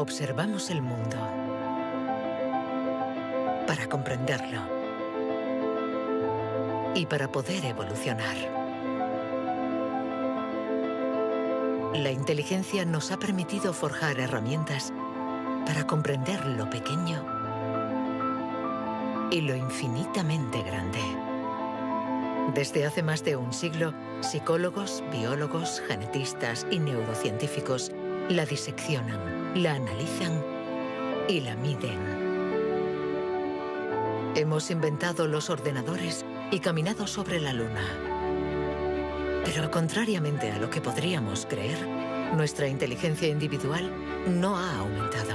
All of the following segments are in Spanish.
Observamos el mundo para comprenderlo y para poder evolucionar. La inteligencia nos ha permitido forjar herramientas para comprender lo pequeño y lo infinitamente grande. Desde hace más de un siglo, psicólogos, biólogos, genetistas y neurocientíficos la diseccionan, la analizan y la miden. Hemos inventado los ordenadores y caminado sobre la Luna. Pero contrariamente a lo que podríamos creer, nuestra inteligencia individual no ha aumentado.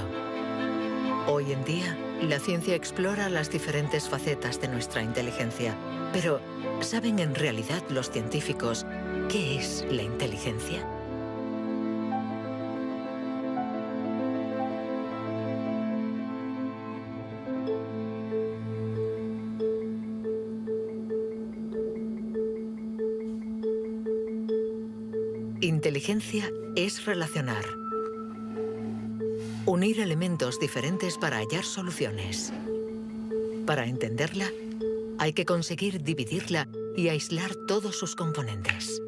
Hoy en día, la ciencia explora las diferentes facetas de nuestra inteligencia. Pero, ¿saben en realidad los científicos qué es la inteligencia? Inteligencia es relacionar. Unir elementos diferentes para hallar soluciones. Para entenderla, hay que conseguir dividirla y aislar todos sus componentes.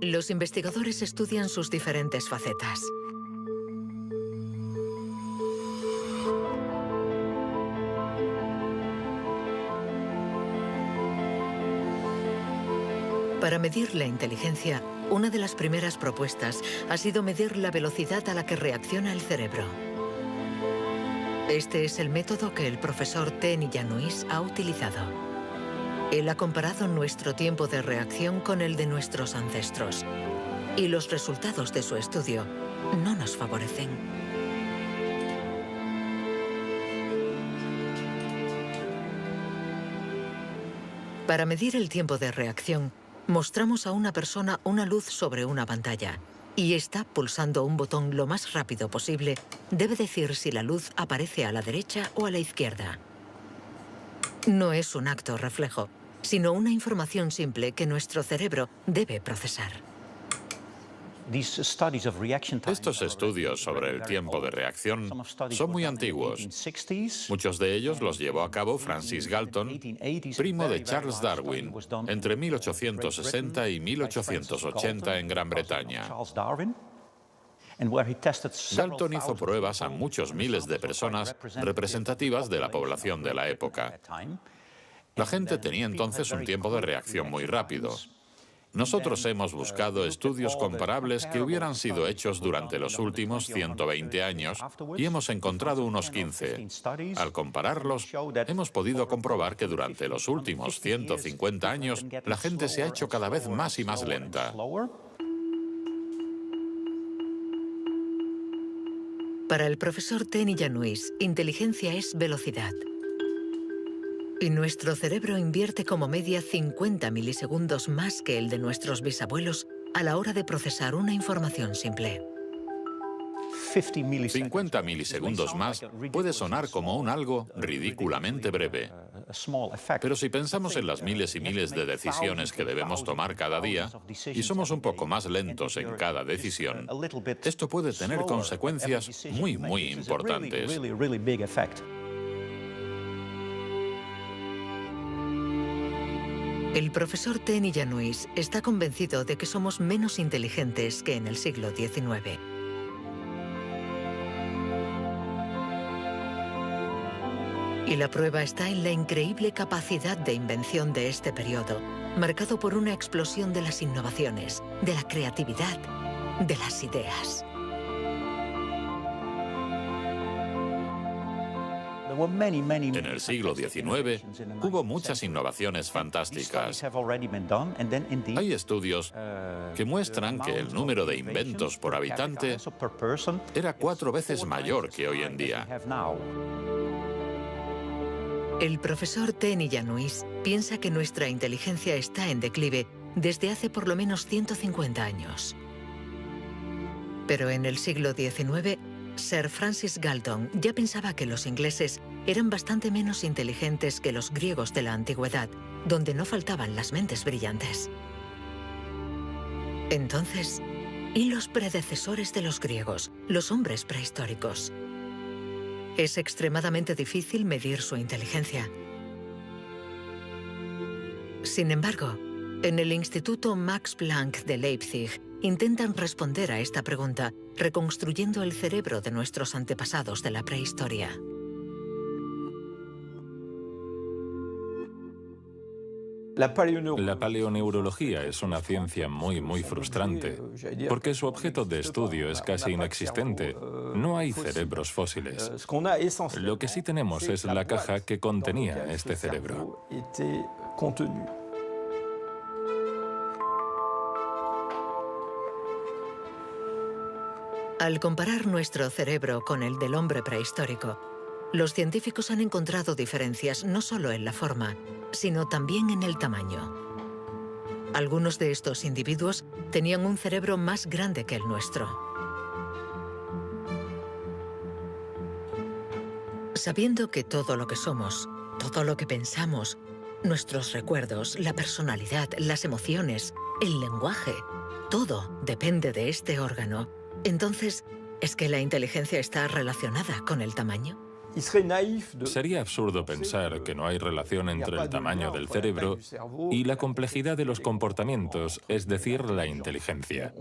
Los investigadores estudian sus diferentes facetas. Para medir la inteligencia, una de las primeras propuestas ha sido medir la velocidad a la que reacciona el cerebro. Este es el método que el profesor Ten Iannuis ha utilizado. Él ha comparado nuestro tiempo de reacción con el de nuestros ancestros. Y los resultados de su estudio no nos favorecen. Para medir el tiempo de reacción, mostramos a una persona una luz sobre una pantalla y esta, pulsando un botón lo más rápido posible, debe decir si la luz aparece a la derecha o a la izquierda. No es un acto reflejo, sino una información simple que nuestro cerebro debe procesar. Estos estudios sobre el tiempo de reacción son muy antiguos. Muchos de ellos los llevó a cabo Francis Galton, primo de Charles Darwin, entre 1860 y 1880 en Gran Bretaña. Galton hizo pruebas a muchos miles de personas representativas de la población de la época. La gente tenía entonces un tiempo de reacción muy rápido. Nosotros hemos buscado estudios comparables que hubieran sido hechos durante los últimos 120 años y hemos encontrado unos 15. Al compararlos, hemos podido comprobar que durante los últimos 150 años la gente se ha hecho cada vez más y más lenta. Para el profesor Ten Iannuis, inteligencia es velocidad. Y nuestro cerebro invierte como media 50 milisegundos más que el de nuestros bisabuelos a la hora de procesar una información simple. 50 milisegundos más puede sonar como un algo ridículamente breve. Pero si pensamos en las miles y miles de decisiones que debemos tomar cada día, y somos un poco más lentos en cada decisión, esto puede tener consecuencias muy, muy importantes. El profesor Ten Iannuis está convencido de que somos menos inteligentes que en el siglo XIX. Y la prueba está en la increíble capacidad de invención de este periodo, marcado por una explosión de las innovaciones, de la creatividad, de las ideas. En el siglo XIX hubo muchas innovaciones fantásticas. Hay estudios que muestran que el número de inventos por habitante era 4 veces mayor que hoy en día. El profesor Ten Iannuis piensa que nuestra inteligencia está en declive desde hace por lo menos 150 años. Pero en el siglo XIX, Sir Francis Galton ya pensaba que los ingleses eran bastante menos inteligentes que los griegos de la antigüedad, donde no faltaban las mentes brillantes. Entonces, y los predecesores de los griegos, los hombres prehistóricos. Es extremadamente difícil medir su inteligencia. Sin embargo, en el Instituto Max Planck de Leipzig intentan responder a esta pregunta reconstruyendo el cerebro de nuestros antepasados de la prehistoria. La paleoneurología es una ciencia muy frustrante, porque su objeto de estudio es casi inexistente. No hay cerebros fósiles. Lo que sí tenemos es la caja que contenía este cerebro. Al comparar nuestro cerebro con el del hombre prehistórico, los científicos han encontrado diferencias no solo en la forma, sino también en el tamaño. Algunos de estos individuos tenían un cerebro más grande que el nuestro. Sabiendo que todo lo que somos, todo lo que pensamos, nuestros recuerdos, la personalidad, las emociones, el lenguaje, todo depende de este órgano, entonces, ¿es que la inteligencia está relacionada con el tamaño? Sería absurdo pensar que no hay relación entre el tamaño del cerebro y la complejidad de los comportamientos, es decir, la inteligencia.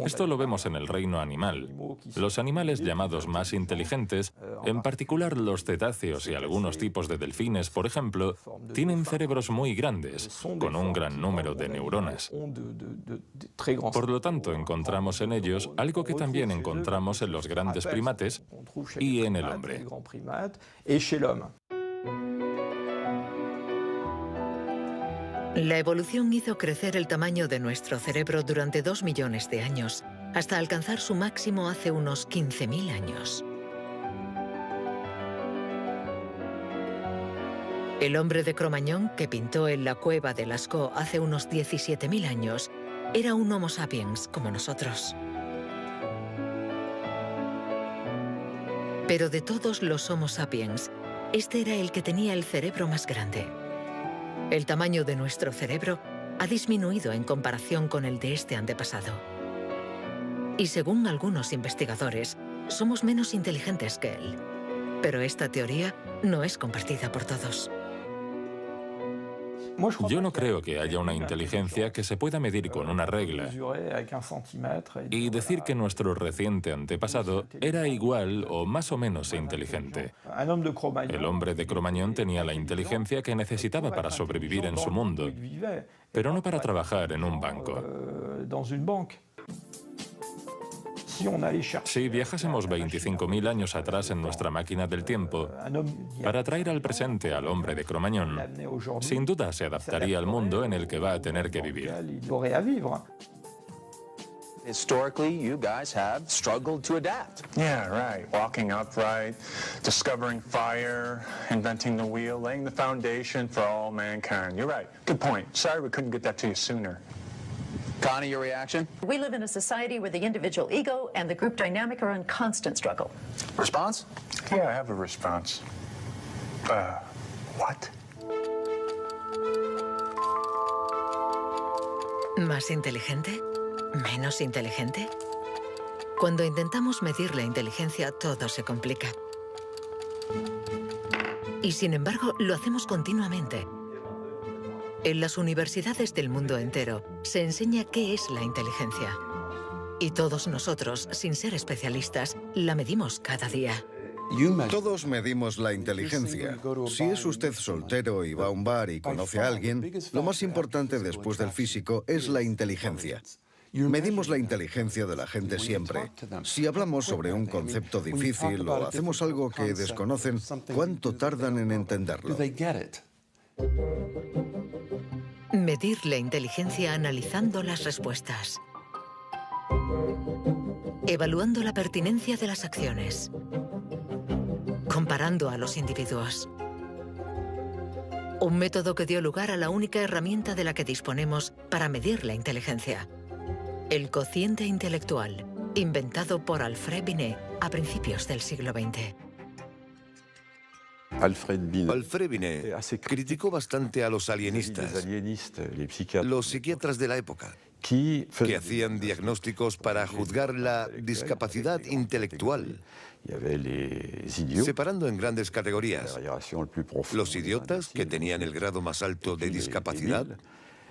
Esto lo vemos en el reino animal. Los animales llamados más inteligentes, en particular los cetáceos y algunos tipos de delfines, por ejemplo, tienen cerebros muy grandes, con un gran número de neuronas. Por lo tanto, encontramos en ellos algo que también encontramos en los grandes primates y en el hombre. La evolución hizo crecer el tamaño de nuestro cerebro durante 2 millones de años, hasta alcanzar su máximo hace unos 15.000 años. El hombre de Cro-Magnon, que pintó en la cueva de Lascaux hace unos 17.000 años, era un Homo sapiens como nosotros. Pero de todos los Homo sapiens, este era el que tenía el cerebro más grande. El tamaño de nuestro cerebro ha disminuido en comparación con el de este antepasado. Y según algunos investigadores, somos menos inteligentes que él. Pero esta teoría no es compartida por todos. Yo no creo que haya una inteligencia que se pueda medir con una regla y decir que nuestro reciente antepasado era igual o más o menos inteligente. El hombre de Cro-Magnon tenía la inteligencia que necesitaba para sobrevivir en su mundo, pero no para trabajar en un banco. Si viajásemos 25.000 años atrás en nuestra máquina del tiempo para traer al presente al hombre de Cro-Magnon, sin duda se adaptaría al mundo en el que va a tener que vivir. Historically, you guys have struggled to adapt. Yeah, right. Walking upright, discovering fire, inventing the wheel, laying the foundation for all mankind. You're right. Good point. Sorry we couldn't get that to you sooner. Connie, your reaction? We live in a society where the individual ego and the group dynamic are in constant struggle. Response? Yeah, I have a response. What? ¿Más inteligente? ¿Menos inteligente? Cuando intentamos medir la inteligencia, todo se complica. Y sin embargo, lo hacemos continuamente. En las universidades del mundo entero se enseña qué es la inteligencia. Y todos nosotros, sin ser especialistas, la medimos cada día. Todos medimos la inteligencia. Si es usted soltero y va a un bar y conoce a alguien, lo más importante después del físico es la inteligencia. Medimos la inteligencia de la gente siempre. Si hablamos sobre un concepto difícil o hacemos algo que desconocen, ¿cuánto tardan en entenderlo? Medir la inteligencia analizando las respuestas. Evaluando la pertinencia de las acciones. Comparando a los individuos. Un método que dio lugar a la única herramienta de la que disponemos para medir la inteligencia. El cociente intelectual, inventado por Alfred Binet a principios del siglo XX. Alfred Binet criticó bastante a los alienistas, los psiquiatras de la época. que hacían diagnósticos para juzgar la discapacidad intelectual, separando en grandes categorías: los idiotas, que tenían el grado más alto de discapacidad,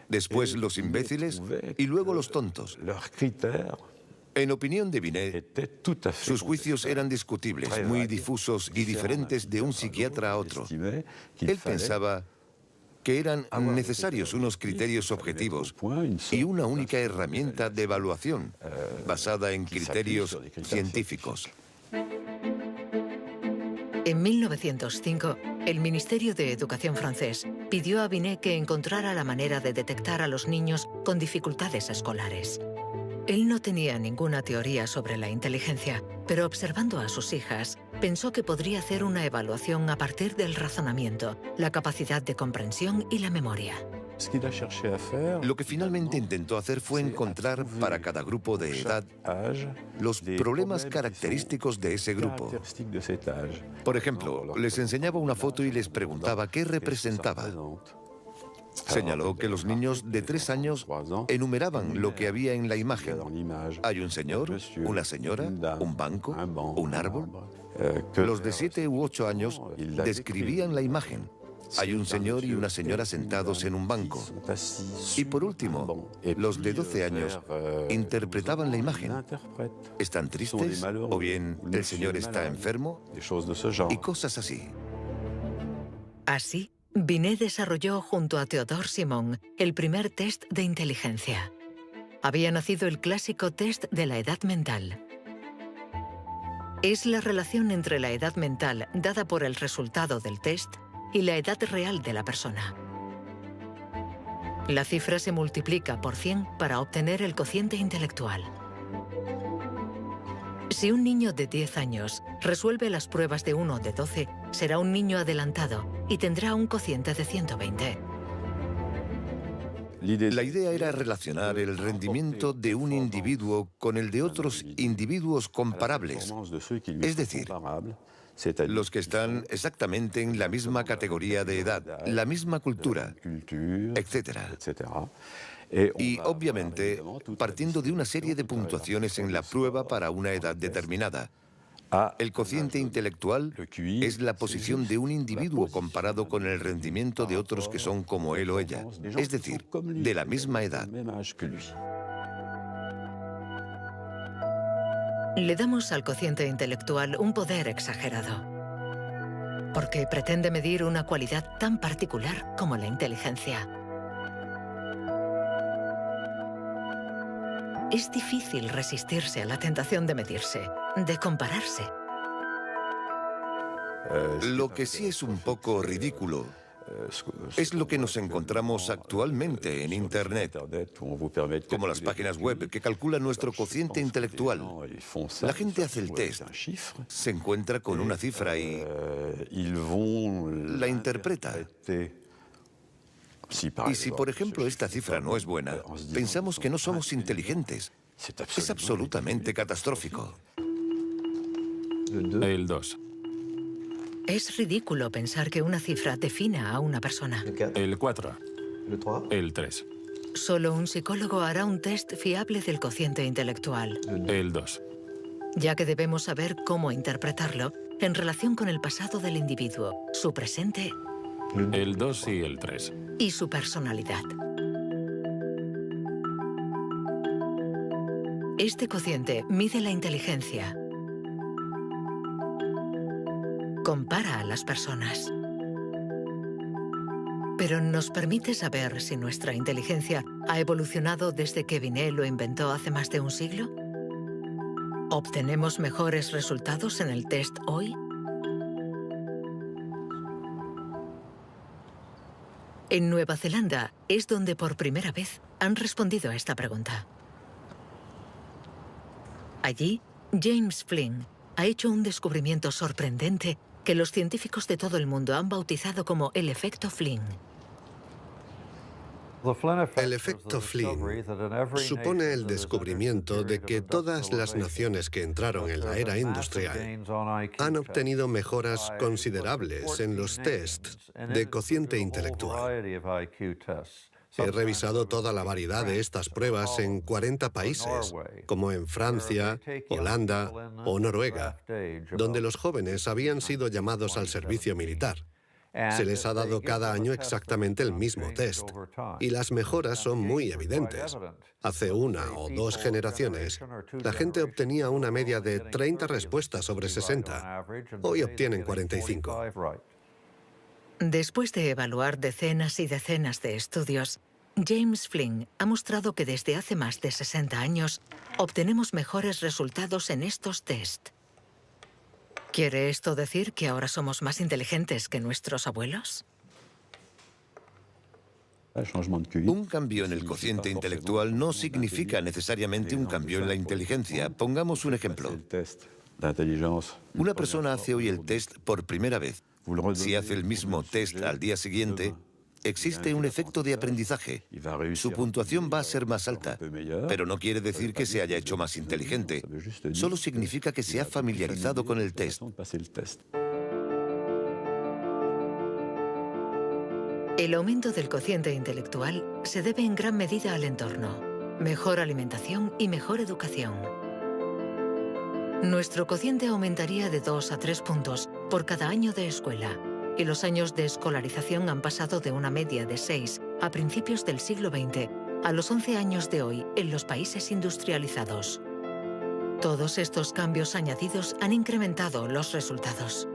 después los imbéciles y luego los tontos. En opinión de Binet, sus juicios eran discutibles, muy difusos y diferentes de un psiquiatra a otro. Él pensaba que eran necesarios unos criterios objetivos y una única herramienta de evaluación basada en criterios científicos. En 1905, el Ministerio de Educación francés pidió a Binet que encontrara la manera de detectar a los niños con dificultades escolares. Él no tenía ninguna teoría sobre la inteligencia, pero observando a sus hijas, pensó que podría hacer una evaluación a partir del razonamiento, la capacidad de comprensión y la memoria. Lo que finalmente intentó hacer fue encontrar para cada grupo de edad los problemas característicos de ese grupo. Por ejemplo, les enseñaba una foto y les preguntaba qué representaba. Señaló que los niños de 3 años enumeraban lo que había en la imagen. Hay un señor, una señora, un banco, un árbol. Los de 7 u 8 años describían la imagen. Hay un señor y una señora sentados en un banco. Y por último, los de 12 años interpretaban la imagen. ¿Están tristes? ¿O bien el señor está enfermo? Y cosas así. Así, Binet desarrolló junto a Théodore Simon el primer test de inteligencia. Había nacido el clásico test de la edad mental. Es la relación entre la edad mental dada por el resultado del test y la edad real de la persona. La cifra se multiplica por 100 para obtener el cociente intelectual. Si un niño de 10 años resuelve las pruebas de uno de 12, será un niño adelantado y tendrá un cociente de 120. La idea era relacionar el rendimiento de un individuo con el de otros individuos comparables, es decir, los que están exactamente en la misma categoría de edad, la misma cultura, etc. Y, obviamente, partiendo de una serie de puntuaciones en la prueba para una edad determinada. El cociente intelectual es la posición de un individuo comparado con el rendimiento de otros que son como él o ella, es decir, de la misma edad. Le damos al cociente intelectual un poder exagerado, porque pretende medir una cualidad tan particular como la inteligencia. Es difícil resistirse a la tentación de medirse, de compararse. Lo que sí es un poco ridículo es lo que nos encontramos actualmente en Internet, como las páginas web que calculan nuestro cociente intelectual. La gente hace el test, se encuentra con una cifra y la interpreta. Y si, por ejemplo, esta cifra no es buena, pensamos que no somos inteligentes. Es absolutamente catastrófico. El 2. Es ridículo pensar que una cifra defina a una persona. El 4. El 3. Solo un psicólogo hará un test fiable del cociente intelectual. El 2. Ya que debemos saber cómo interpretarlo en relación con el pasado del individuo, su presente El 2 y el 3. y su personalidad. Este cociente mide la inteligencia. Compara a las personas. Pero ¿nos permite saber si nuestra inteligencia ha evolucionado desde que Binet lo inventó hace más de un siglo? ¿Obtenemos mejores resultados en el test hoy? En Nueva Zelanda es donde por primera vez han respondido a esta pregunta. Allí, James Flynn ha hecho un descubrimiento sorprendente que los científicos de todo el mundo han bautizado como el efecto Flynn. El efecto Flynn supone el descubrimiento de que todas las naciones que entraron en la era industrial han obtenido mejoras considerables en los tests de cociente intelectual. He revisado toda la variedad de estas pruebas en 40 países, como en Francia, Holanda o Noruega, donde los jóvenes habían sido llamados al servicio militar. Se les ha dado cada año exactamente el mismo test, y las mejoras son muy evidentes. Hace 1 o 2 generaciones, la gente obtenía una media de 30 respuestas sobre 60. Hoy obtienen 45. Después de evaluar decenas y decenas de estudios, James Flynn ha mostrado que desde hace más de 60 años obtenemos mejores resultados en estos test. ¿Quiere esto decir que ahora somos más inteligentes que nuestros abuelos? Un cambio en el cociente intelectual no significa necesariamente un cambio en la inteligencia. Pongamos un ejemplo. Una persona hace hoy el test por primera vez. Si hace el mismo test al día siguiente, existe un efecto de aprendizaje. Su puntuación va a ser más alta, pero no quiere decir que se haya hecho más inteligente. Solo significa que se ha familiarizado con el test. El aumento del cociente intelectual se debe en gran medida al entorno, mejor alimentación y mejor educación. Nuestro cociente aumentaría de 2 a 3 puntos por cada año de escuela, y los años de escolarización han pasado de una media de 6 a principios del siglo XX a los 11 años de hoy en los países industrializados. Todos estos cambios añadidos han incrementado los resultados.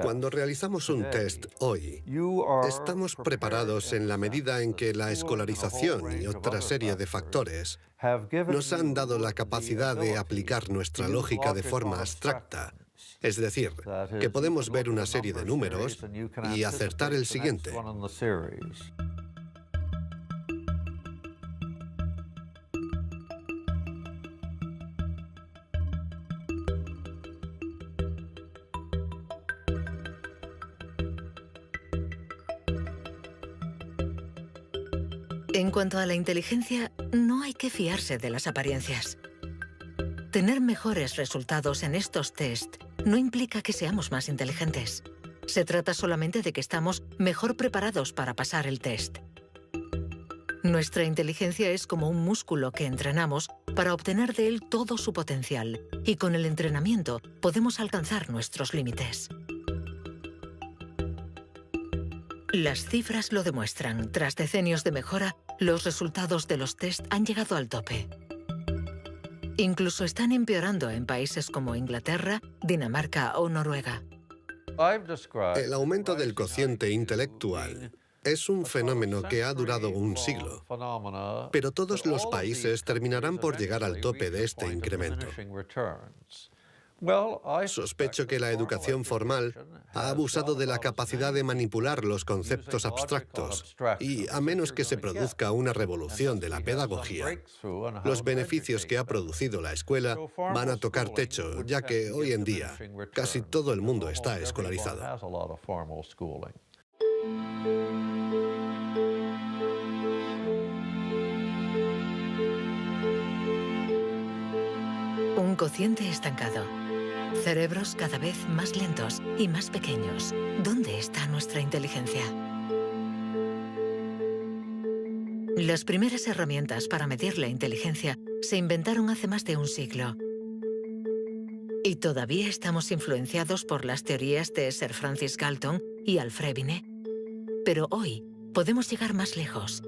Cuando realizamos un test hoy, estamos preparados en la medida en que la escolarización y otra serie de factores nos han dado la capacidad de aplicar nuestra lógica de forma abstracta. Es decir, que podemos ver una serie de números y acertar el siguiente. En cuanto a la inteligencia, no hay que fiarse de las apariencias. Tener mejores resultados en estos test no implica que seamos más inteligentes. Se trata solamente de que estamos mejor preparados para pasar el test. Nuestra inteligencia es como un músculo que entrenamos para obtener de él todo su potencial, y con el entrenamiento podemos alcanzar nuestros límites. Las cifras lo demuestran. Tras decenios de mejora, los resultados de los test han llegado al tope. Incluso están empeorando en países como Inglaterra, Dinamarca o Noruega. El aumento del cociente intelectual es un fenómeno que ha durado un siglo, pero todos los países terminarán por llegar al tope de este incremento. Sospecho que la educación formal ha abusado de la capacidad de manipular los conceptos abstractos y, a menos que se produzca una revolución de la pedagogía, los beneficios que ha producido la escuela van a tocar techo, ya que hoy en día casi todo el mundo está escolarizado. Un cociente estancado. Cerebros cada vez más lentos y más pequeños. ¿Dónde está nuestra inteligencia? Las primeras herramientas para medir la inteligencia se inventaron hace más de un siglo. Y todavía estamos influenciados por las teorías de Sir Francis Galton y Alfred Binet. Pero hoy podemos llegar más lejos.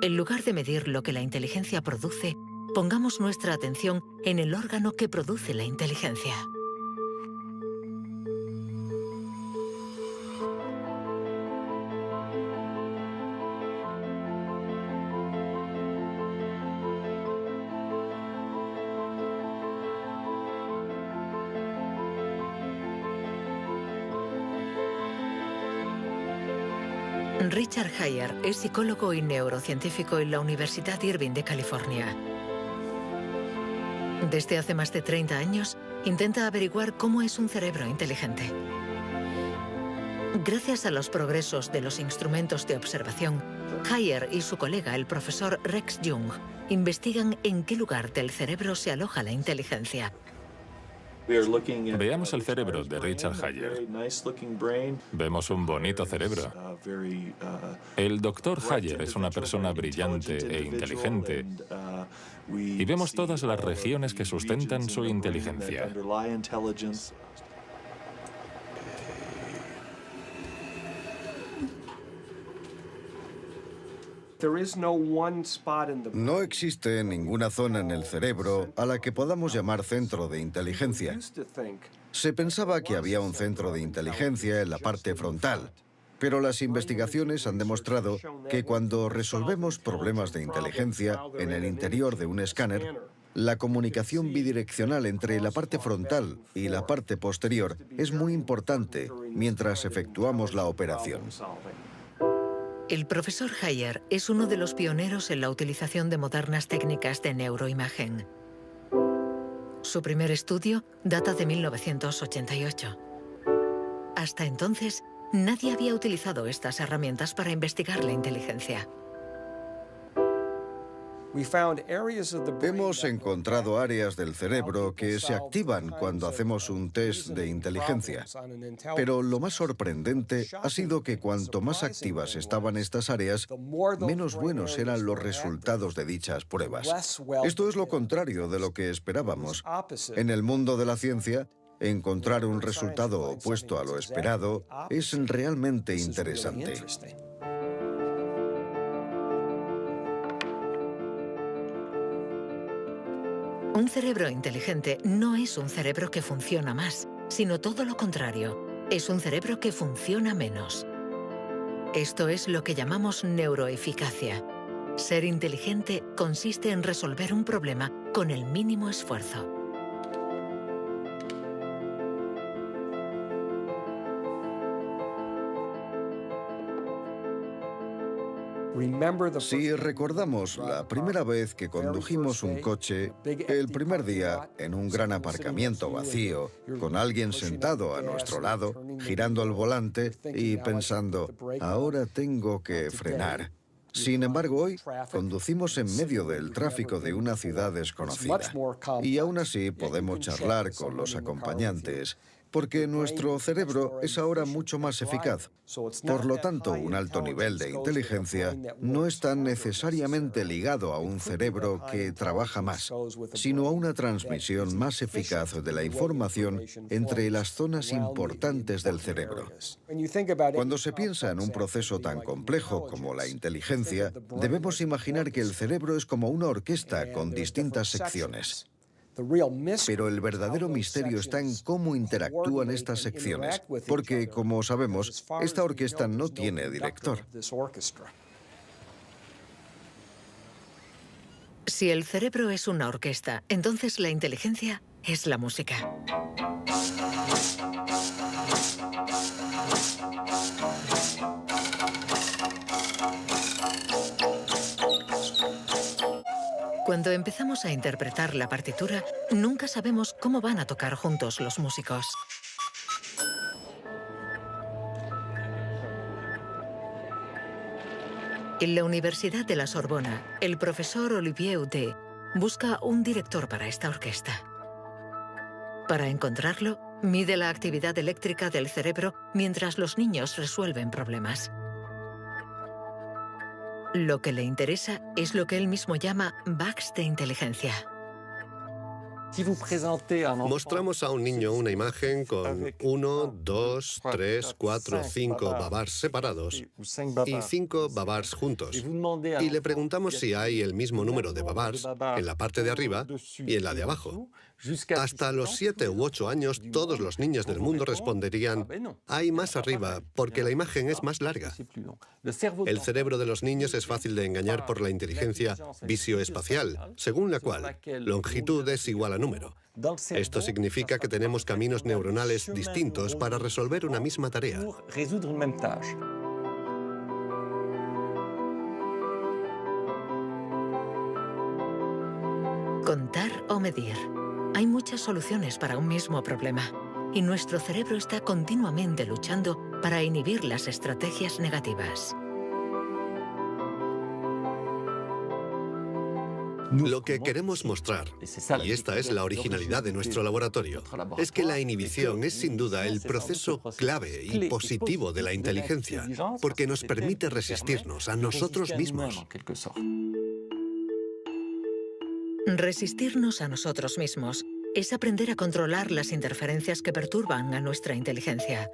En lugar de medir lo que la inteligencia produce, pongamos nuestra atención en el órgano que produce la inteligencia. Richard Heyer es psicólogo y neurocientífico en la Universidad Irvine de California. Desde hace más de 30 años, intenta averiguar cómo es un cerebro inteligente. Gracias a los progresos de los instrumentos de observación, Heyer y su colega, el profesor Rex Jung, investigan en qué lugar del cerebro se aloja la inteligencia. Veamos el cerebro de Richard Hayer. Vemos un bonito cerebro. El doctor Hayer es una persona brillante e inteligente y vemos todas las regiones que sustentan su inteligencia. No existe ninguna zona en el cerebro a la que podamos llamar centro de inteligencia. Se pensaba que había un centro de inteligencia en la parte frontal, pero las investigaciones han demostrado que cuando resolvemos problemas de inteligencia en el interior de un escáner, la comunicación bidireccional entre la parte frontal y la parte posterior es muy importante mientras efectuamos la operación. El profesor Hayer es uno de los pioneros en la utilización de modernas técnicas de neuroimagen. Su primer estudio data de 1988. Hasta entonces, nadie había utilizado estas herramientas para investigar la inteligencia. Hemos encontrado áreas del cerebro que se activan cuando hacemos un test de inteligencia. Pero lo más sorprendente ha sido que cuanto más activas estaban estas áreas, menos buenos eran los resultados de dichas pruebas. Esto es lo contrario de lo que esperábamos. En el mundo de la ciencia, encontrar un resultado opuesto a lo esperado es realmente interesante. Un cerebro inteligente no es un cerebro que funciona más, sino todo lo contrario. Es un cerebro que funciona menos. Esto es lo que llamamos neuroeficacia. Ser inteligente consiste en resolver un problema con el mínimo esfuerzo. Si recordamos la primera vez que condujimos un coche, el primer día en un gran aparcamiento vacío, con alguien sentado a nuestro lado, girando el volante y pensando, ahora tengo que frenar. Sin embargo, hoy conducimos en medio del tráfico de una ciudad desconocida y aún así podemos charlar con los acompañantes, porque nuestro cerebro es ahora mucho más eficaz. Por lo tanto, un alto nivel de inteligencia no está necesariamente ligado a un cerebro que trabaja más, sino a una transmisión más eficaz de la información entre las zonas importantes del cerebro. Cuando se piensa en un proceso tan complejo como la inteligencia, debemos imaginar que el cerebro es como una orquesta con distintas secciones. Pero el verdadero misterio está en cómo interactúan estas secciones, porque, como sabemos, esta orquesta no tiene director. Si el cerebro es una orquesta, entonces la inteligencia es la música. Cuando empezamos a interpretar la partitura, nunca sabemos cómo van a tocar juntos los músicos. En la Universidad de la Sorbona, el profesor Olivier Houdet busca un director para esta orquesta. Para encontrarlo, mide la actividad eléctrica del cerebro mientras los niños resuelven problemas. Lo que le interesa es lo que él mismo llama bugs de inteligencia. Mostramos a un niño una imagen con 1, 2, 3, 4, 5 babars separados y 5 babars juntos. Y le preguntamos si hay el mismo número de babars en la parte de arriba y en la de abajo. Hasta los 7 u 8 años, todos los niños del mundo responderían, hay más arriba, porque la imagen es más larga. El cerebro de los niños es fácil de engañar por la inteligencia visioespacial, según la cual longitud es igual a número. Esto significa que tenemos caminos neuronales distintos para resolver una misma tarea. Contar o medir. Hay muchas soluciones para un mismo problema, y nuestro cerebro está continuamente luchando para inhibir las estrategias negativas. Lo que queremos mostrar, y esta es la originalidad de nuestro laboratorio, es que la inhibición es sin duda el proceso clave y positivo de la inteligencia, porque nos permite resistirnos a nosotros mismos. Resistirnos a nosotros mismos es aprender a controlar las interferencias que perturban a nuestra inteligencia.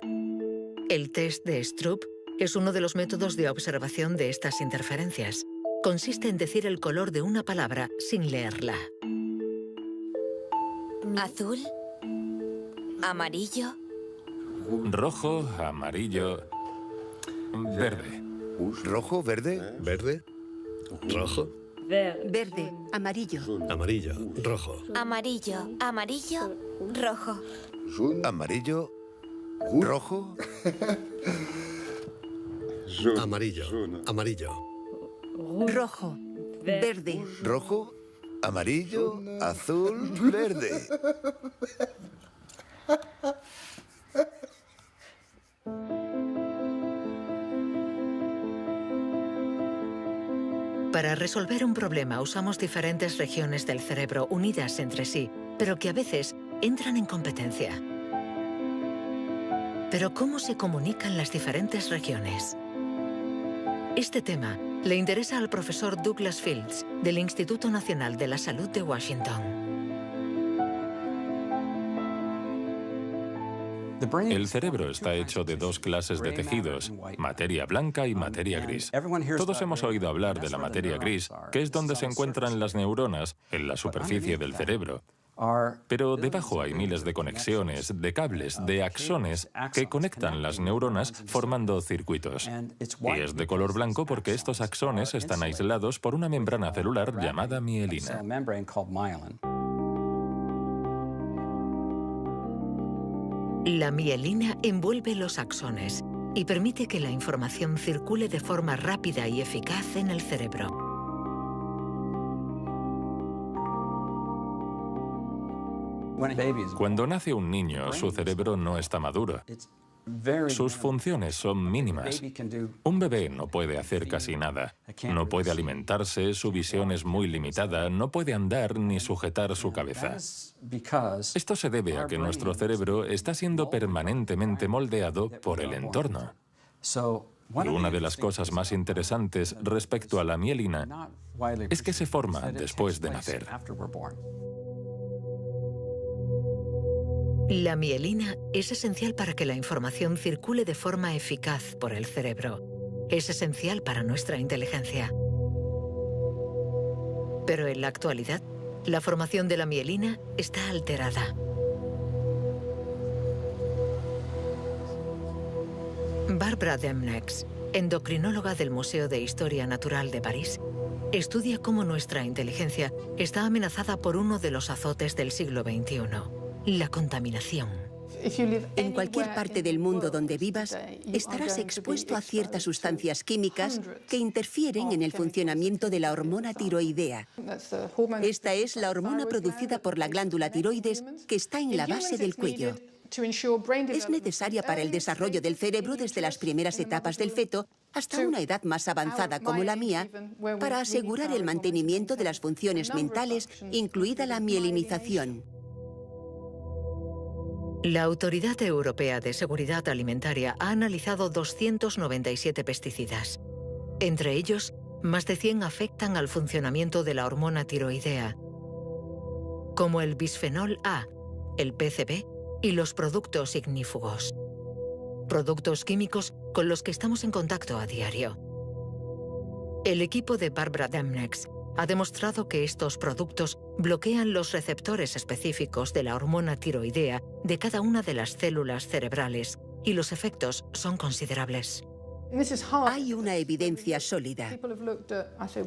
El test de Stroop es uno de los métodos de observación de estas interferencias. Consiste en decir el color de una palabra sin leerla. Azul, amarillo, rojo, amarillo, verde. ¿Rojo, verde? ¿Verde? ¿Rojo? Verde, amarillo. Amarillo, rojo. amarillo, amarillo, rojo. Amarillo, rojo. Amarillo, amarillo. Rojo, verde. Rojo, amarillo, azul, verde. Para resolver un problema usamos diferentes regiones del cerebro unidas entre sí, pero que a veces entran en competencia. Pero ¿cómo se comunican las diferentes regiones? Este tema le interesa al profesor Douglas Fields, del Instituto Nacional de la Salud de Washington. El cerebro está hecho de dos clases de tejidos, materia blanca y materia gris. Todos hemos oído hablar de la materia gris, que es donde se encuentran las neuronas, en la superficie del cerebro. Pero debajo hay miles de conexiones, de cables, de axones que conectan las neuronas formando circuitos. Y es de color blanco porque estos axones están aislados por una membrana celular llamada mielina. La mielina envuelve los axones y permite que la información circule de forma rápida y eficaz en el cerebro. Cuando nace un niño, su cerebro no está maduro. Sus funciones son mínimas. Un bebé no puede hacer casi nada. No puede alimentarse, su visión es muy limitada, no puede andar ni sujetar su cabeza. Esto se debe a que nuestro cerebro está siendo permanentemente moldeado por el entorno. Y una de las cosas más interesantes respecto a la mielina es que se forma después de nacer. La mielina es esencial para que la información circule de forma eficaz por el cerebro. Es esencial para nuestra inteligencia. Pero en la actualidad, la formación de la mielina está alterada. Barbara Demnex, endocrinóloga del Museo de Historia Natural de París, estudia cómo nuestra inteligencia está amenazada por uno de los azotes del siglo XXI. La contaminación. En cualquier parte del mundo donde vivas, estarás expuesto a ciertas sustancias químicas que interfieren en el funcionamiento de la hormona tiroidea. Esta es la hormona producida por la glándula tiroides que está en la base del cuello. Es necesaria para el desarrollo del cerebro desde las primeras etapas del feto hasta una edad más avanzada como la mía, para asegurar el mantenimiento de las funciones mentales, incluida la mielinización. La Autoridad Europea de Seguridad Alimentaria ha analizado 297 pesticidas. Entre ellos, más de 100 afectan al funcionamiento de la hormona tiroidea, como el bisfenol A, el PCB y los productos ignífugos. Productos químicos con los que estamos en contacto a diario. El equipo de Barbara Demnex ha demostrado que estos productos bloquean los receptores específicos de la hormona tiroidea de cada una de las células cerebrales, y los efectos son considerables. Hay una evidencia sólida.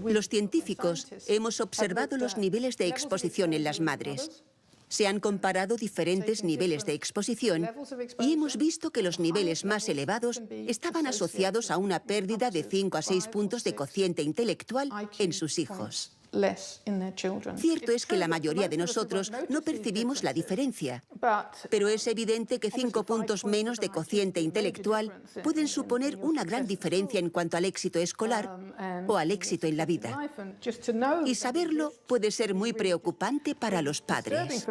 Los científicos hemos observado los niveles de exposición en las madres. Se han comparado diferentes niveles de exposición y hemos visto que los niveles más elevados estaban asociados a una pérdida de 5 a 6 puntos de cociente intelectual en sus hijos. Cierto es que la mayoría de nosotros no percibimos la diferencia, pero es evidente que 5 puntos menos de cociente intelectual pueden suponer una gran diferencia en cuanto al éxito escolar o al éxito en la vida. Y saberlo puede ser muy preocupante para los padres.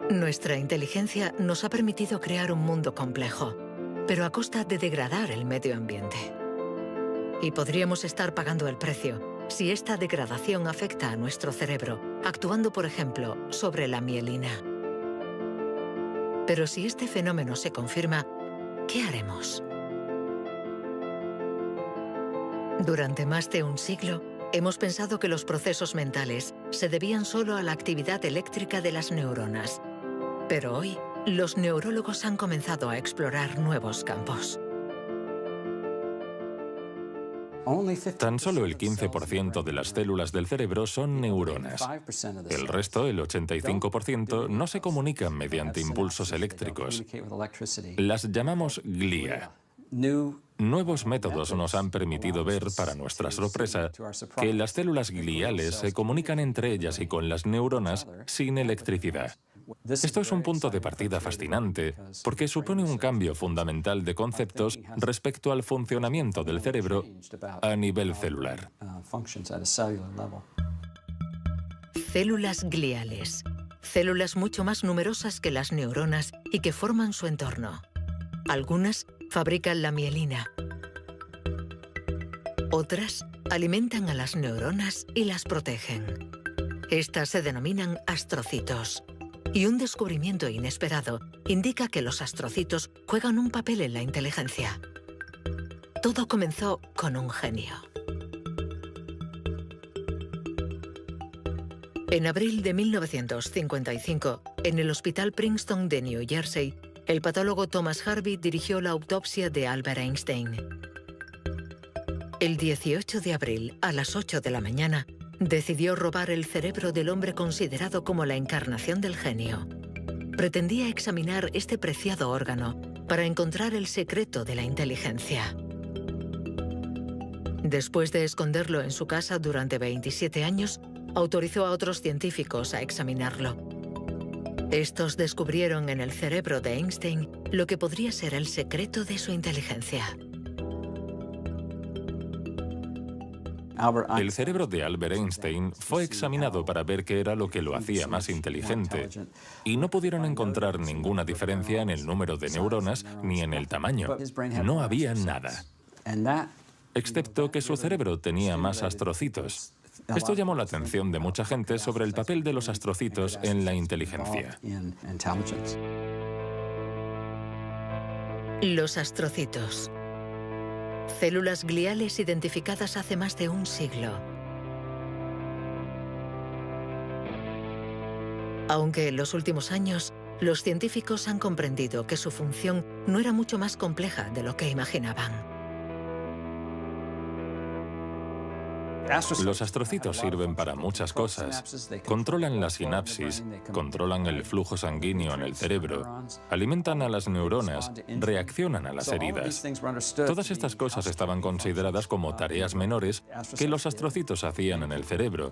Nuestra inteligencia nos ha permitido crear un mundo complejo, pero a costa de degradar el medio ambiente. Y podríamos estar pagando el precio si esta degradación afecta a nuestro cerebro, actuando, por ejemplo, sobre la mielina. Pero si este fenómeno se confirma, ¿qué haremos? Durante más de un siglo, hemos pensado que los procesos mentales se debían solo a la actividad eléctrica de las neuronas. Pero hoy, los neurólogos han comenzado a explorar nuevos campos. Tan solo el 15% de las células del cerebro son neuronas. El resto, el 85%, no se comunican mediante impulsos eléctricos. Las llamamos glía. Nuevos métodos nos han permitido ver, para nuestra sorpresa, que las células gliales se comunican entre ellas y con las neuronas sin electricidad. Esto es un punto de partida fascinante, porque supone un cambio fundamental de conceptos respecto al funcionamiento del cerebro a nivel celular. Células gliales. Células mucho más numerosas que las neuronas y que forman su entorno. Algunas fabrican la mielina. Otras alimentan a las neuronas y las protegen. Estas se denominan astrocitos. Y un descubrimiento inesperado indica que los astrocitos juegan un papel en la inteligencia. Todo comenzó con un genio. En abril de 1955, en el Hospital Princeton de New Jersey, el patólogo Thomas Harvey dirigió la autopsia de Albert Einstein. El 18 de abril, a las 8 de la mañana, decidió robar el cerebro del hombre considerado como la encarnación del genio. Pretendía examinar este preciado órgano para encontrar el secreto de la inteligencia. Después de esconderlo en su casa durante 27 años, autorizó a otros científicos a examinarlo. Estos descubrieron en el cerebro de Einstein lo que podría ser el secreto de su inteligencia. El cerebro de Albert Einstein fue examinado para ver qué era lo que lo hacía más inteligente, y no pudieron encontrar ninguna diferencia en el número de neuronas ni en el tamaño. No había nada, excepto que su cerebro tenía más astrocitos. Esto llamó la atención de mucha gente sobre el papel de los astrocitos en la inteligencia. Los astrocitos. Células gliales identificadas hace más de un siglo. Aunque en los últimos años, los científicos han comprendido que su función no era mucho más compleja de lo que imaginaban. Los astrocitos sirven para muchas cosas. Controlan la sinapsis, controlan el flujo sanguíneo en el cerebro, alimentan a las neuronas, reaccionan a las heridas. Todas estas cosas estaban consideradas como tareas menores que los astrocitos hacían en el cerebro,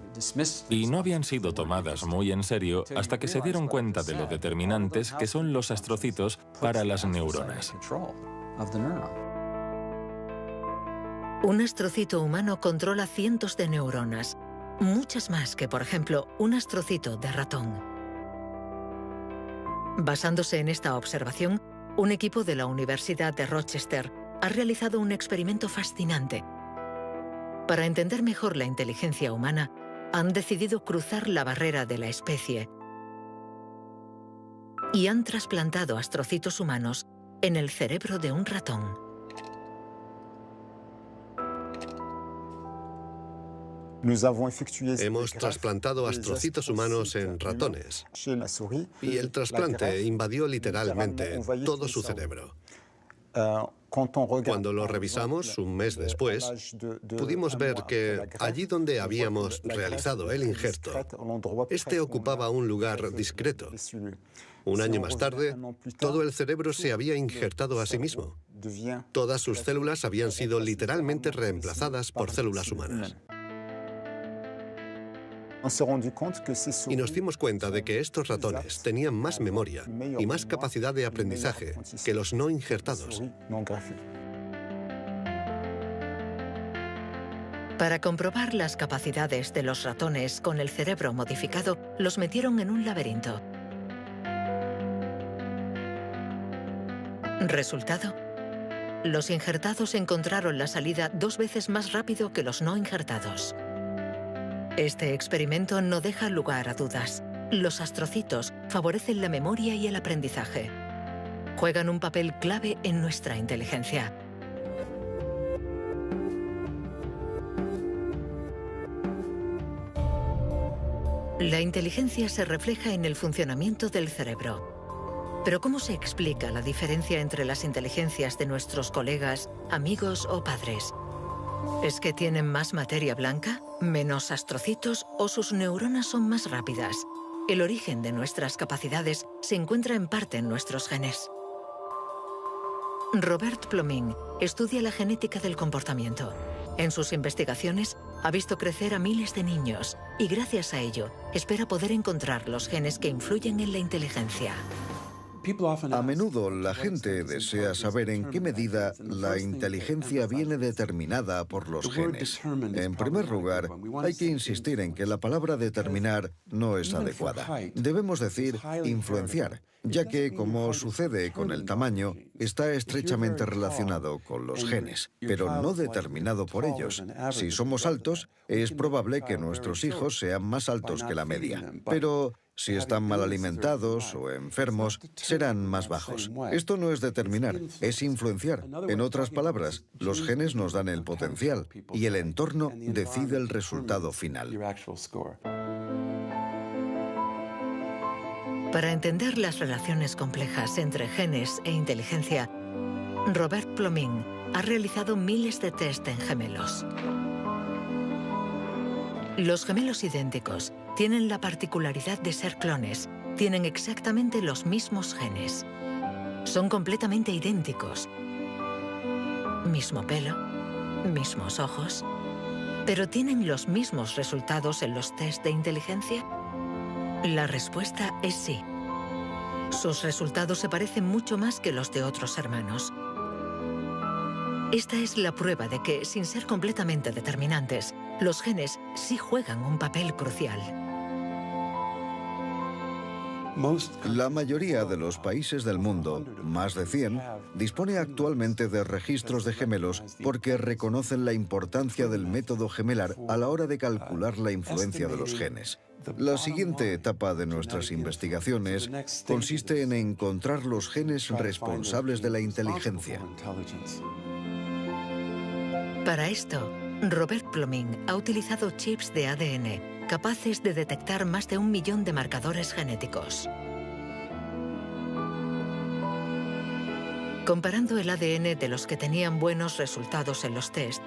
y no habían sido tomadas muy en serio hasta que se dieron cuenta de lo determinantes que son los astrocitos para las neuronas. Un astrocito humano controla cientos de neuronas, muchas más que, por ejemplo, un astrocito de ratón. Basándose en esta observación, un equipo de la Universidad de Rochester ha realizado un experimento fascinante. Para entender mejor la inteligencia humana, han decidido cruzar la barrera de la especie y han trasplantado astrocitos humanos en el cerebro de un ratón. Hemos trasplantado astrocitos humanos en ratones y el trasplante invadió literalmente todo su cerebro. Cuando lo revisamos un mes después, pudimos ver que allí donde habíamos realizado el injerto, este ocupaba un lugar discreto. Un año más tarde, todo el cerebro se había injertado a sí mismo. Todas sus células habían sido literalmente reemplazadas por células humanas. Y nos dimos cuenta de que estos ratones tenían más memoria y más capacidad de aprendizaje que los no injertados. Para comprobar las capacidades de los ratones con el cerebro modificado, los metieron en un laberinto. ¿Resultado? Los injertados encontraron la salida 2 veces más rápido que los no injertados. Este experimento no deja lugar a dudas. Los astrocitos favorecen la memoria y el aprendizaje. Juegan un papel clave en nuestra inteligencia. La inteligencia se refleja en el funcionamiento del cerebro. Pero ¿cómo se explica la diferencia entre las inteligencias de nuestros colegas, amigos o padres? ¿Es que tienen más materia blanca, menos astrocitos o sus neuronas son más rápidas? El origen de nuestras capacidades se encuentra en parte en nuestros genes. Robert Plomin estudia la genética del comportamiento. En sus investigaciones ha visto crecer a miles de niños y gracias a ello espera poder encontrar los genes que influyen en la inteligencia. A menudo la gente desea saber en qué medida la inteligencia viene determinada por los genes. En primer lugar, hay que insistir en que la palabra determinar no es adecuada. Debemos decir influenciar, ya que, como sucede con el tamaño, está estrechamente relacionado con los genes, pero no determinado por ellos. Si somos altos, es probable que nuestros hijos sean más altos que la media, pero si están mal alimentados o enfermos, serán más bajos. Esto no es determinar, es influenciar. En otras palabras, los genes nos dan el potencial y el entorno decide el resultado final. Para entender las relaciones complejas entre genes e inteligencia, Robert Plomin ha realizado miles de test en gemelos. Los gemelos idénticos tienen la particularidad de ser clones, tienen exactamente los mismos genes. Son completamente idénticos. Mismo pelo, mismos ojos, pero ¿tienen los mismos resultados en los test de inteligencia? La respuesta es sí. Sus resultados se parecen mucho más que los de otros hermanos. Esta es la prueba de que, sin ser completamente determinantes, los genes sí juegan un papel crucial. La mayoría de los países del mundo, más de 100, dispone actualmente de registros de gemelos porque reconocen la importancia del método gemelar a la hora de calcular la influencia de los genes. La siguiente etapa de nuestras investigaciones consiste en encontrar los genes responsables de la inteligencia. Para esto, Robert Plomin ha utilizado chips de ADN capaces de detectar más de 1 millón de marcadores genéticos. Comparando el ADN de los que tenían buenos resultados en los test,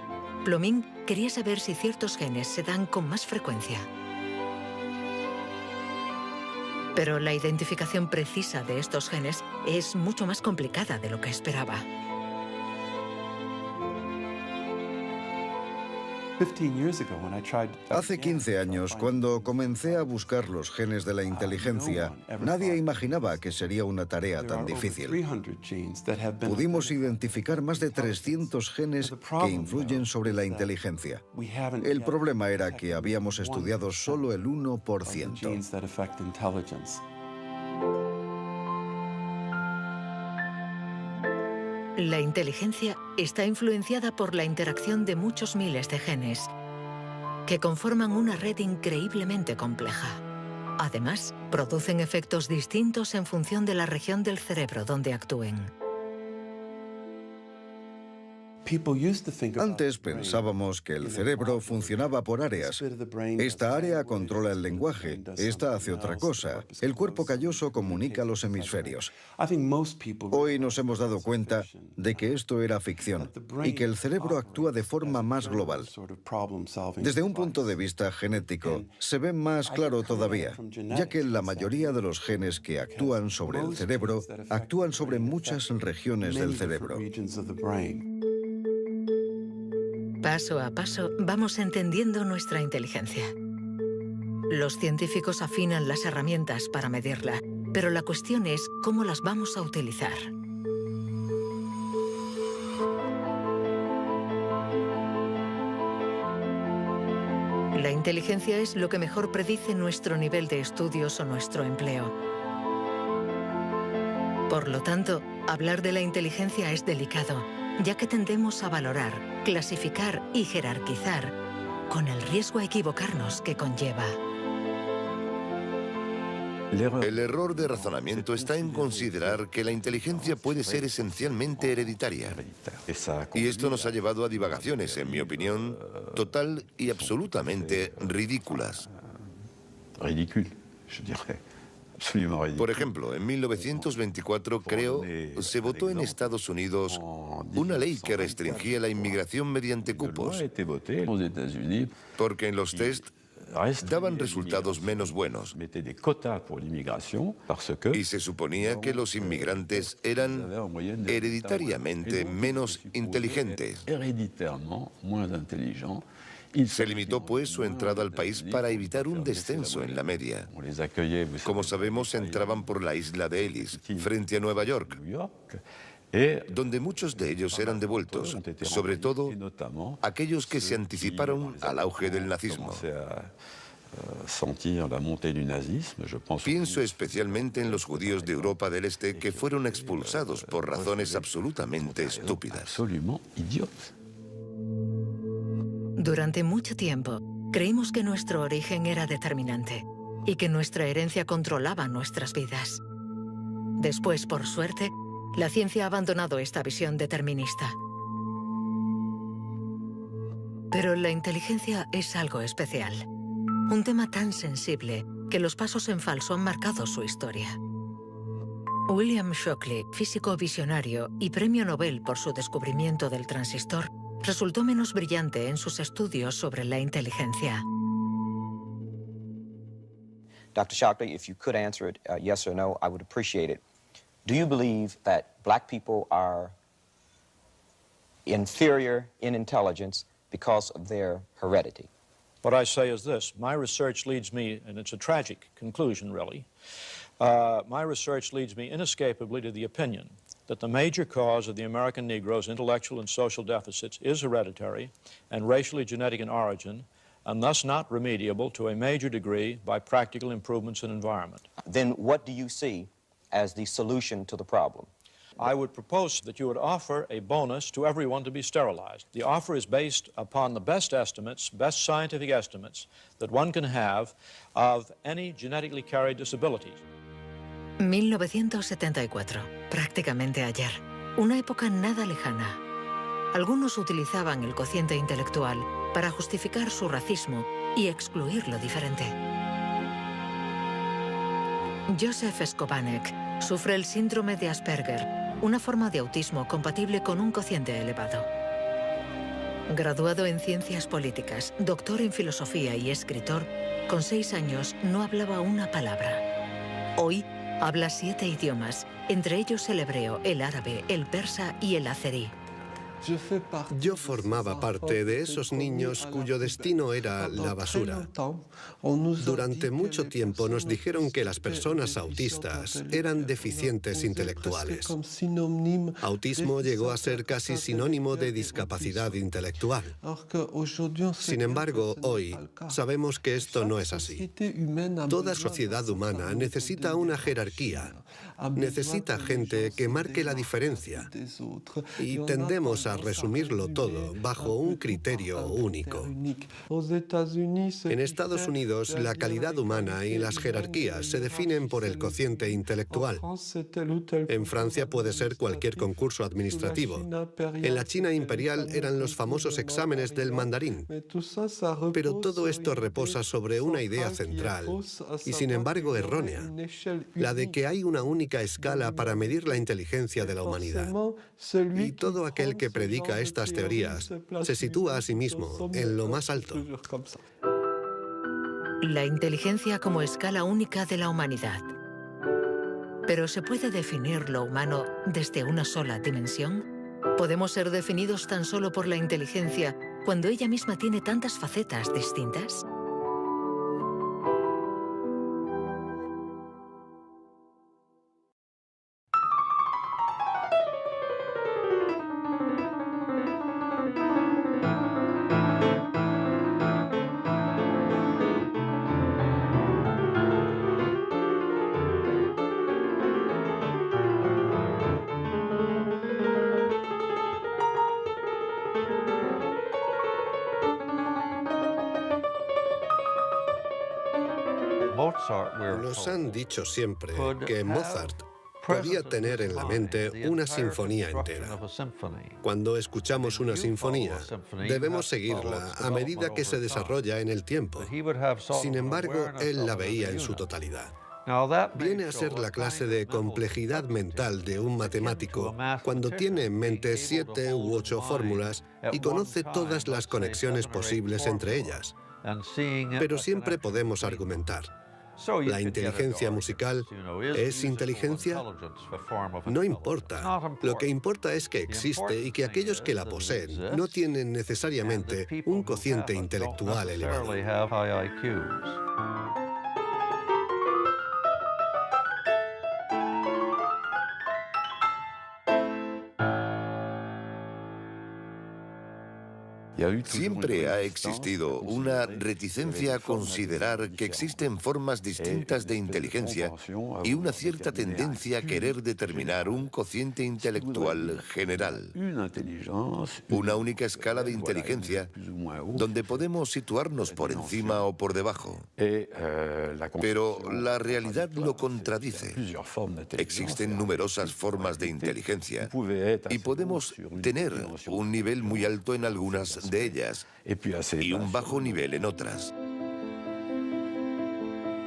Plomin quería saber si ciertos genes se dan con más frecuencia. Pero la identificación precisa de estos genes es mucho más complicada de lo que esperaba. Hace 15 años, cuando comencé a buscar los genes de la inteligencia, nadie imaginaba que sería una tarea tan difícil. Pudimos identificar más de 300 genes que influyen sobre la inteligencia. El problema era que habíamos estudiado solo el 1%. La inteligencia está influenciada por la interacción de muchos miles de genes que conforman una red increíblemente compleja. Además, producen efectos distintos en función de la región del cerebro donde actúen. Antes pensábamos que el cerebro funcionaba por áreas. Esta área controla el lenguaje, esta hace otra cosa. El cuerpo calloso comunica los hemisferios. Hoy nos hemos dado cuenta de que esto era ficción y que el cerebro actúa de forma más global. Desde un punto de vista genético, se ve más claro todavía, ya que la mayoría de los genes que actúan sobre el cerebro actúan sobre muchas regiones del cerebro. Paso a paso vamos entendiendo nuestra inteligencia. Los científicos afinan las herramientas para medirla, pero la cuestión es cómo las vamos a utilizar. La inteligencia es lo que mejor predice nuestro nivel de estudios o nuestro empleo. Por lo tanto, hablar de la inteligencia es delicado, ya que tendemos a valorar, clasificar y jerarquizar, con el riesgo a equivocarnos que conlleva. El error de razonamiento está en considerar que la inteligencia puede ser esencialmente hereditaria. Y esto nos ha llevado a divagaciones, en mi opinión, total y absolutamente ridículas. Por ejemplo, en 1924, creo, se votó en Estados Unidos una ley que restringía la inmigración mediante cupos, porque en los test daban resultados menos buenos. Y se suponía que los inmigrantes eran hereditariamente menos inteligentes. Se limitó, pues, su entrada al país para evitar un descenso en la media. Como sabemos, entraban por la isla de Ellis, frente a Nueva York, donde muchos de ellos eran devueltos, sobre todo aquellos que se anticiparon al auge del nazismo. Pienso especialmente en los judíos de Europa del Este que fueron expulsados por razones absolutamente estúpidas. Durante mucho tiempo, creímos que nuestro origen era determinante y que nuestra herencia controlaba nuestras vidas. Después, por suerte, la ciencia ha abandonado esta visión determinista. Pero la inteligencia es algo especial. Un tema tan sensible que los pasos en falso han marcado su historia. William Shockley, físico visionario y premio Nobel por su descubrimiento del transistor, resultó menos brillante en sus estudios sobre la inteligencia. Dr. Shockley, if you could answer it yes or no, I would appreciate it. Do you believe that black people are inferior in intelligence because of their heredity? What I say is this. My research leads me, and it's a tragic conclusion, really. My research leads me inescapably to the opinion that the major cause of the American Negro's intellectual and social deficits is hereditary and racially genetic in origin, and thus not remediable to a major degree by practical improvements in environment. Then what do you see as the solution to the problem? I would propose that you would offer a bonus to everyone to be sterilized. The offer is based upon the best estimates, best scientific estimates that one can have of any genetically carried disabilities. 1974, prácticamente ayer. Una época nada lejana. Algunos utilizaban el cociente intelectual para justificar su racismo y excluir lo diferente. Joseph Skobanek sufre el síndrome de Asperger, una forma de autismo compatible con un cociente elevado. Graduado en ciencias políticas, doctor en filosofía y escritor, con 6 años no hablaba una palabra. Hoy habla 7 idiomas, entre ellos el hebreo, el árabe, el persa y el azerí. Yo formaba parte de esos niños cuyo destino era la basura. Durante mucho tiempo nos dijeron que las personas autistas eran deficientes intelectuales. Autismo llegó a ser casi sinónimo de discapacidad intelectual. Sin embargo, hoy sabemos que esto no es así. Toda sociedad humana necesita una jerarquía, necesita gente que marque la diferencia. Y tendemos a resumirlo todo bajo un criterio único. En Estados Unidos, la calidad humana y las jerarquías se definen por el cociente intelectual. En Francia puede ser cualquier concurso administrativo. En la China imperial eran los famosos exámenes del mandarín. Pero todo esto reposa sobre una idea central, y sin embargo errónea, la de que hay una única escala para medir la inteligencia de la humanidad. Y todo aquel que predica estas teorías se sitúa a sí mismo en lo más alto. La inteligencia como escala única de la humanidad. ¿Pero se puede definir lo humano desde una sola dimensión? ¿Podemos ser definidos tan solo por la inteligencia cuando ella misma tiene tantas facetas distintas? Nos han dicho siempre que Mozart podía tener en la mente una sinfonía entera. Cuando escuchamos una sinfonía, debemos seguirla a medida que se desarrolla en el tiempo. Sin embargo, él la veía en su totalidad. Viene a ser la clase de complejidad mental de un matemático cuando tiene en mente 7 u 8 fórmulas y conoce todas las conexiones posibles entre ellas. Pero siempre podemos argumentar. ¿La inteligencia musical es inteligencia? No importa. Lo que importa es que existe y que aquellos que la poseen no tienen necesariamente un cociente intelectual elevado. Siempre ha existido una reticencia a considerar que existen formas distintas de inteligencia y una cierta tendencia a querer determinar un cociente intelectual general. Una única escala de inteligencia donde podemos situarnos por encima o por debajo. Pero la realidad lo contradice. Existen numerosas formas de inteligencia y podemos tener un nivel muy alto en algunas de ellas y un bajo nivel en otras.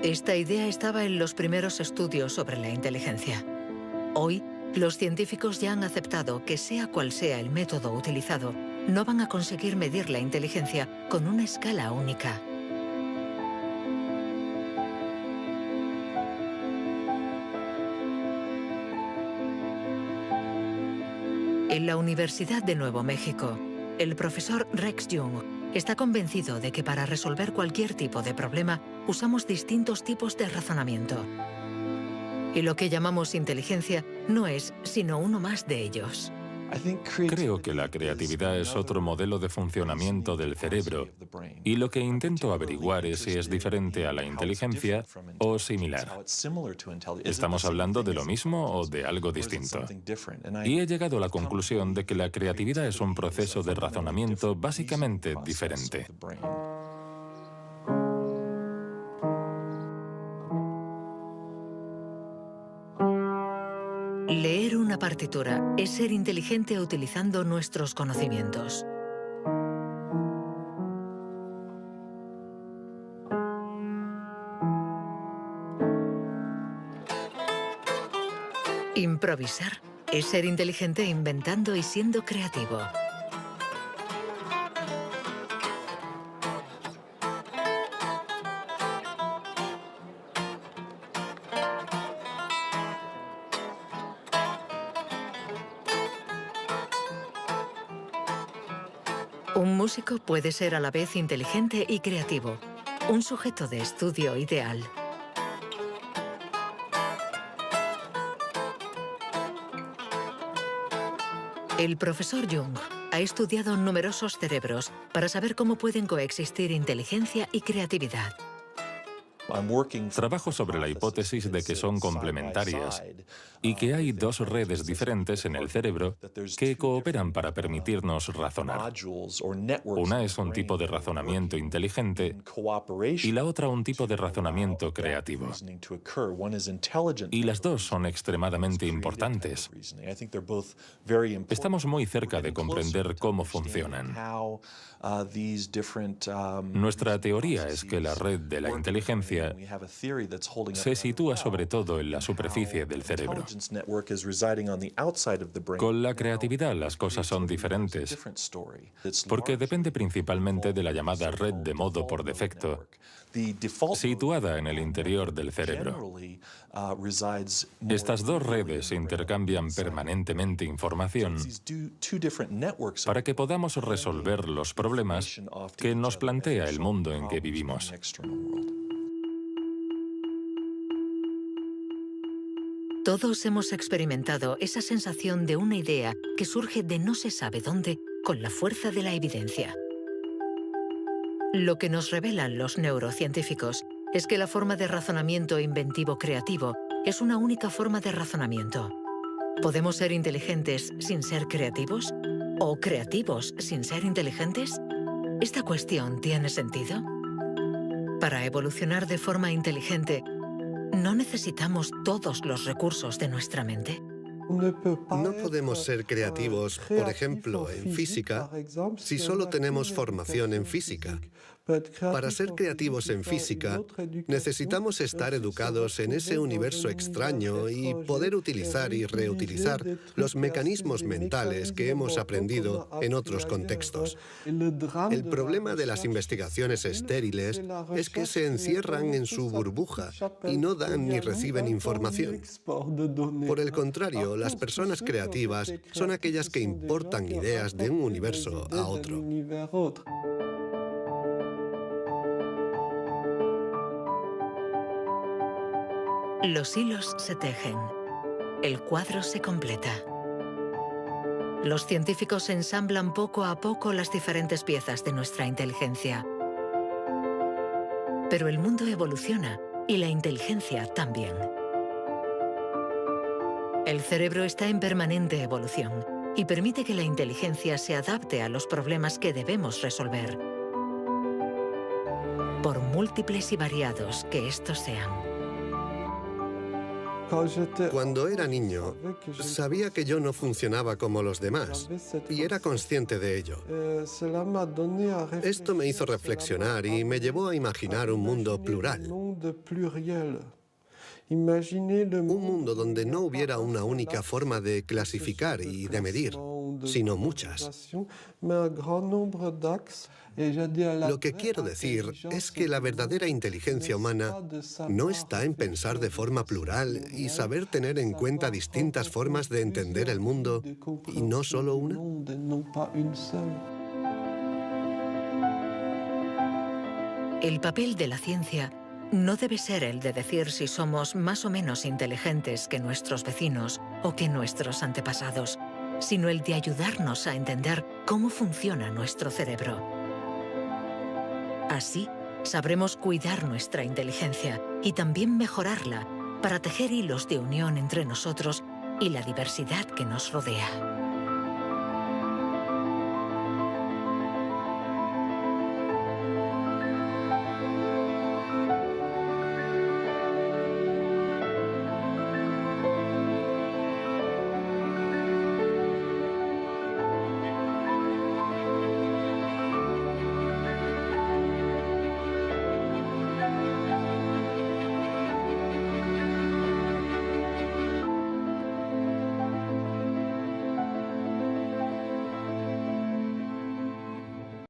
Esta idea estaba en los primeros estudios sobre la inteligencia. Hoy, los científicos ya han aceptado que sea cual sea el método utilizado, no van a conseguir medir la inteligencia con una escala única. En la Universidad de Nuevo México, el profesor Rex Jung está convencido de que para resolver cualquier tipo de problema usamos distintos tipos de razonamiento. Y lo que llamamos inteligencia no es sino uno más de ellos. Creo que la creatividad es otro modelo de funcionamiento del cerebro y lo que intento averiguar es si es diferente a la inteligencia o similar. ¿Estamos hablando de lo mismo o de algo distinto? Y he llegado a la conclusión de que la creatividad es un proceso de razonamiento básicamente diferente. Leer una partitura es ser inteligente utilizando nuestros conocimientos. Improvisar es ser inteligente inventando y siendo creativo. Un músico puede ser a la vez inteligente y creativo, un sujeto de estudio ideal. El profesor Jung ha estudiado numerosos cerebros para saber cómo pueden coexistir inteligencia y creatividad. Trabajo sobre la hipótesis de que son complementarias y que hay dos redes diferentes en el cerebro que cooperan para permitirnos razonar. Una es un tipo de razonamiento inteligente y la otra un tipo de razonamiento creativo. Y las dos son extremadamente importantes. Estamos muy cerca de comprender cómo funcionan. Nuestra teoría es que la red de la inteligencia se sitúa sobre todo en la superficie del cerebro. Con la creatividad las cosas son diferentes, porque depende principalmente de la llamada red de modo por defecto, situada en el interior del cerebro. Estas dos redes intercambian permanentemente información para que podamos resolver los problemas que nos plantea el mundo en que vivimos. Todos hemos experimentado esa sensación de una idea que surge de no se sabe dónde con la fuerza de la evidencia. Lo que nos revelan los neurocientíficos es que la forma de razonamiento inventivo-creativo es una única forma de razonamiento. ¿Podemos ser inteligentes sin ser creativos? ¿O creativos sin ser inteligentes? ¿Esta cuestión tiene sentido? Para evolucionar de forma inteligente, ¿no necesitamos todos los recursos de nuestra mente? No podemos ser creativos, por ejemplo, en física, si solo tenemos formación en física. Para ser creativos en física, necesitamos estar educados en ese universo extraño y poder utilizar y reutilizar los mecanismos mentales que hemos aprendido en otros contextos. El problema de las investigaciones estériles es que se encierran en su burbuja y no dan ni reciben información. Por el contrario, las personas creativas son aquellas que importan ideas de un universo a otro. Los hilos se tejen. El cuadro se completa. Los científicos ensamblan poco a poco las diferentes piezas de nuestra inteligencia. Pero el mundo evoluciona y la inteligencia también. El cerebro está en permanente evolución y permite que la inteligencia se adapte a los problemas que debemos resolver, por múltiples y variados que estos sean. Cuando era niño, sabía que yo no funcionaba como los demás y era consciente de ello. Esto me hizo reflexionar y me llevó a imaginar un mundo plural. Un mundo donde no hubiera una única forma de clasificar y de medir, sino muchas. Lo que quiero decir es que la verdadera inteligencia humana no está en pensar de forma plural y saber tener en cuenta distintas formas de entender el mundo y no solo una. El papel de la ciencia no debe ser el de decir si somos más o menos inteligentes que nuestros vecinos o que nuestros antepasados, sino el de ayudarnos a entender cómo funciona nuestro cerebro. Así, sabremos cuidar nuestra inteligencia y también mejorarla para tejer hilos de unión entre nosotros y la diversidad que nos rodea.